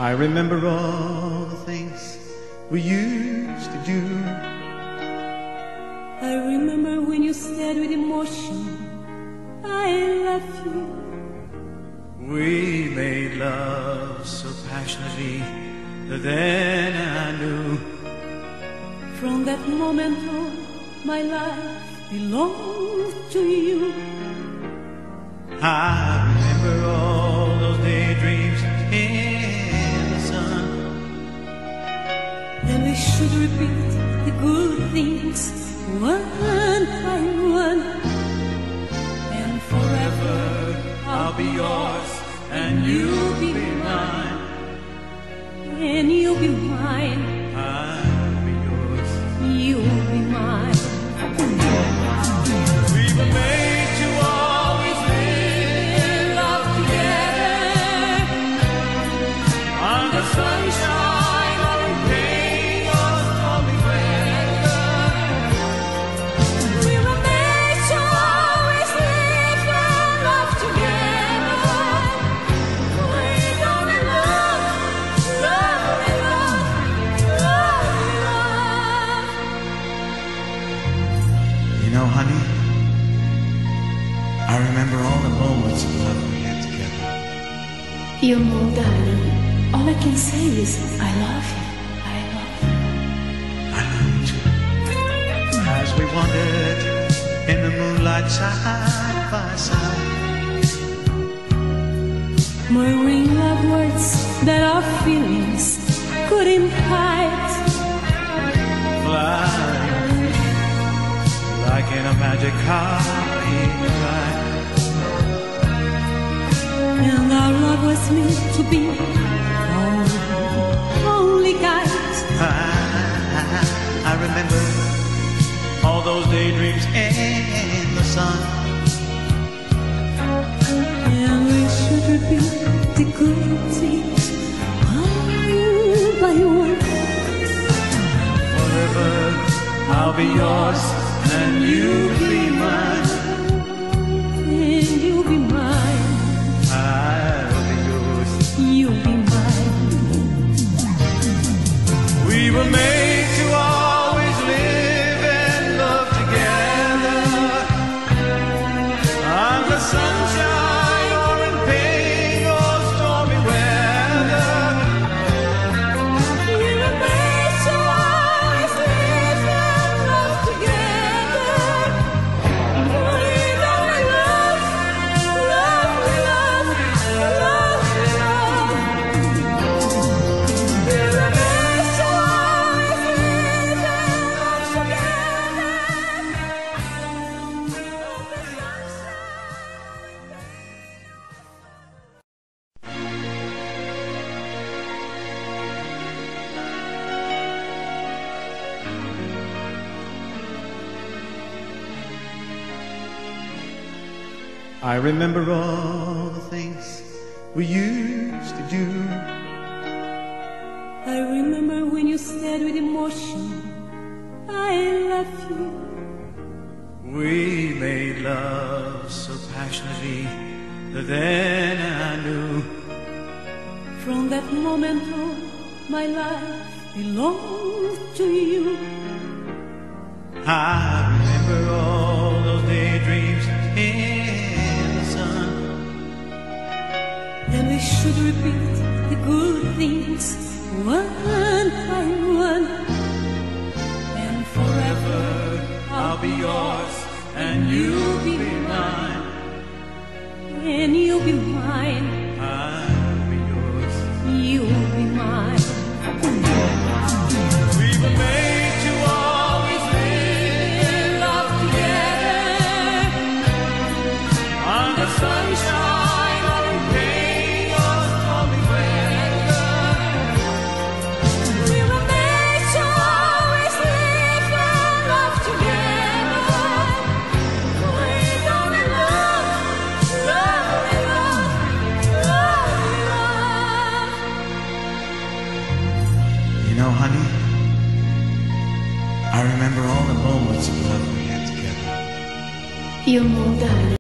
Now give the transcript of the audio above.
I remember all the things we used to do. I remember when you said with emotion, I love you. We made love so passionately that then I knew. From that moment on, my life belonged to you. I remember all those daydreams in the sun. And we should repeat the good things one by one. And forever I'll be yours and you'll be mine. And you'll be mine. I'll be yours. You'll be mine. We were made to always live in love together, under sunshine or in rain or stormy weather. We were made to always live in love together. We don't love, love, love, love. You know, honey, I remember all the moments of love we had together. You know, darling, all I can say is I love you. I love you. I loved you as we wandered in the moonlight side by side. Murmuring love words that our feelings couldn't hide. Flying like in a magic carpet ride. And our love was meant to be our only guide. I remember all those daydreams in the sun. And we should repeat the good things one by one. Forever I'll be yours and you'll be mine. And you'll be mine. I'll be yours. You'll be mine. We were made to always live and love together, under sunshine or in pain or stormy weather. We were made to always live and love together. We don't love, love, love, love, love. We were made to always live and love together. I remember all the things we used to do. I remember when you said with emotion, I love you. We made love so passionately that then I knew. From that moment on, my life belonged to you. I remember all those daydreams in the sun. And we should repeat the good things one by one. And forever I'll be yours and you'll be mine. and you'll be mine. I'll be yours. You'll be mine. We were made to always live in love together, under sunshine or in rain or stormy weather. We were made to always live and love together. We don't love, love, love, love, love. You know, honey, I remember all the moments of love we had together. You know, darling.